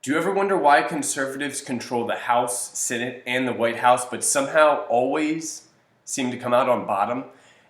Do you ever wonder why conservatives control the House, Senate, and the White House, but somehow always seem to come out on bottom?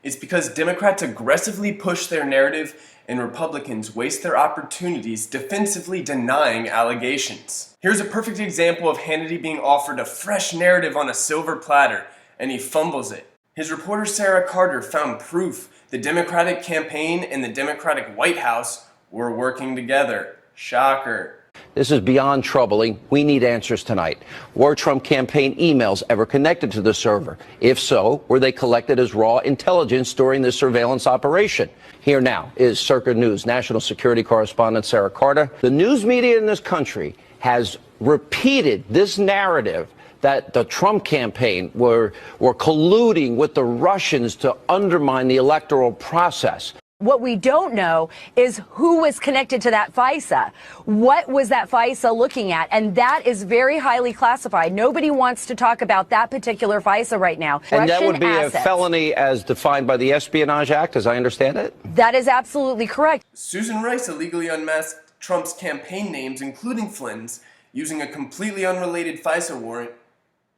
It's because Democrats aggressively push their narrative and Republicans waste their opportunities defensively denying allegations. Here's a perfect example of Hannity being offered a fresh narrative on a silver platter, and he fumbles it. His reporter Sarah Carter found proof the Democratic campaign and the Democratic White House were working together. Shocker. This is beyond troubling. We need answers tonight. Were Trump campaign emails ever connected to the server? If so, were they collected as raw intelligence during this surveillance operation? Here now is Circa News national security correspondent Sarah Carter. The news media in this country has repeated this narrative that the Trump campaign were colluding with the Russians to undermine the electoral process. What we don't know is who was connected to that FISA. What was that FISA looking at? And that is very highly classified. Nobody wants to talk about that particular FISA right now. And that would be a felony as defined by the Espionage Act, as I understand it? That is absolutely correct. Susan Rice illegally unmasked Trump's campaign names, including Flynn's, using a completely unrelated FISA warrant.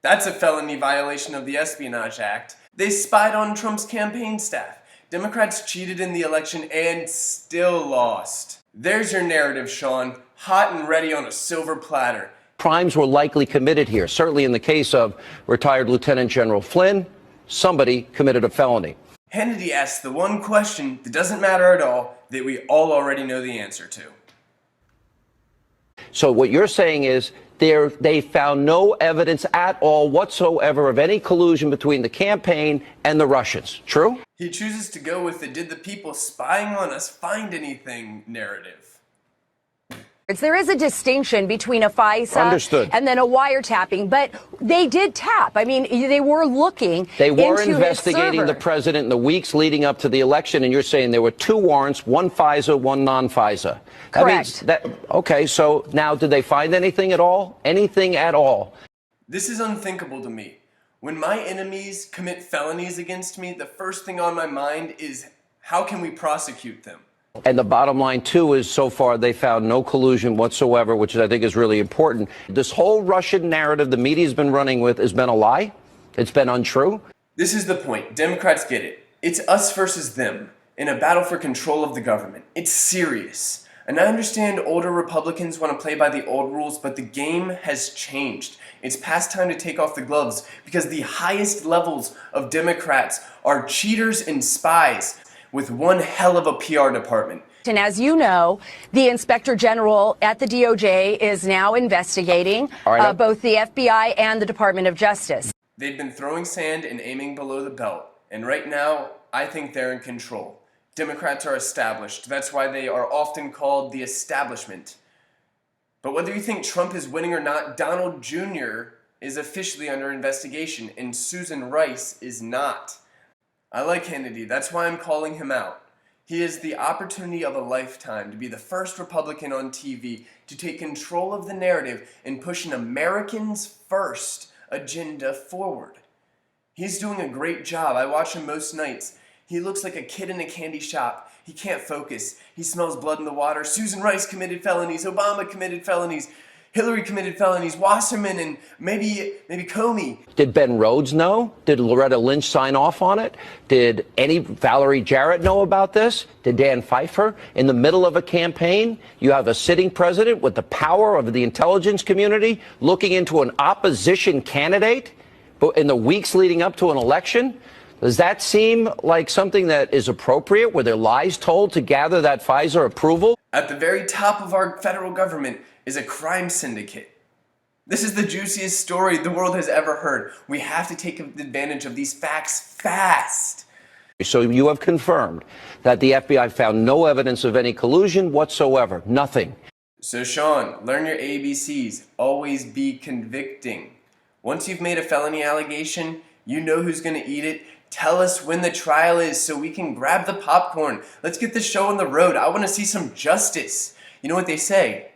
That's a felony violation of the Espionage Act. They spied on Trump's campaign staff. Democrats cheated in the election and still lost. There's your narrative, Sean. Hot and ready on a silver platter. Crimes were likely committed here. Certainly in the case of retired Lieutenant General Flynn, somebody committed a felony. Hannity asked the one question that doesn't matter at all that we all already know the answer to. So what you're saying is they found no evidence at all whatsoever of any collusion between the campaign and the Russians. True? He chooses to go with the "did the people spying on us find anything" narrative. There is a distinction between a FISA and then a wiretapping, but they did tap. I mean, they were looking. They were into investigating the president in the weeks leading up to the election, and you're saying there were two warrants, one FISA, one non-FISA. That Correct. Okay, so now did they find anything at all? Anything at all? This is unthinkable to me. When my enemies commit felonies against me, the first thing on my mind is how can we prosecute them? And the bottom line, too, is so far they found no collusion whatsoever, which I think is really important. This whole Russian narrative the media's been running with has been a lie. It's been untrue. This is the point. Democrats get it. It's us versus them in a battle for control of the government. It's serious. And I understand older Republicans want to play by the old rules, but the game has changed. It's past time to take off the gloves because the highest levels of Democrats are cheaters and spies with one hell of a PR department. And as you know, the Inspector General at the DOJ is now investigating both the FBI and the Department of Justice. They've been throwing sand and aiming below the belt. And right now, I think they're in control. Democrats are established. That's why they are often called the establishment. But whether you think Trump is winning or not, Donald Jr. is officially under investigation, and Susan Rice is not. I like Hannity. That's why I'm calling him out. He has the opportunity of a lifetime to be the first Republican on TV to take control of the narrative and push an Americans First agenda forward. He's doing a great job. I watch him most nights. He looks like a kid in a candy shop. He can't focus. He smells blood in the water. Susan Rice committed felonies. Obama committed felonies. Hillary committed felonies. Wasserman and maybe Comey. Did Ben Rhodes know? Did Loretta Lynch sign off on it? Did Valerie Jarrett know about this? Did Dan Pfeiffer? In the middle of a campaign, you have a sitting president with the power of the intelligence community looking into an opposition candidate in the weeks leading up to an election? Does that seem like something that is appropriate? Were there lies told to gather that FISA approval? At the very top of our federal government is a crime syndicate. This is the juiciest story the world has ever heard. We have to take advantage of these facts fast. So you have confirmed that the FBI found no evidence of any collusion whatsoever. Nothing. So Sean, learn your ABCs. Always be convicting. Once you've made a felony allegation, you know who's going to eat it. Tell us when the trial is so we can grab the popcorn. Let's get the show on the road. I want to see some justice. You know what they say?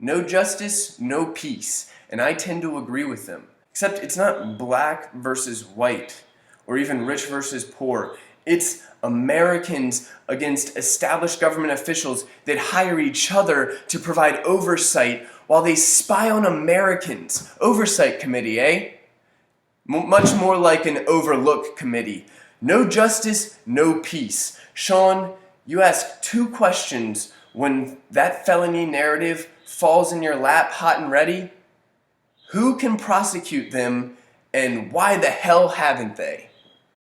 No justice, no peace. And I tend to agree with them. Except it's not black versus white or even rich versus poor. It's Americans against established government officials that hire each other to provide oversight while they spy on Americans. Oversight committee, eh? Much more like an overlook committee. No justice, no peace. Sean, you ask two questions when that felony narrative falls in your lap hot and ready. Who can prosecute them, and why the hell haven't they?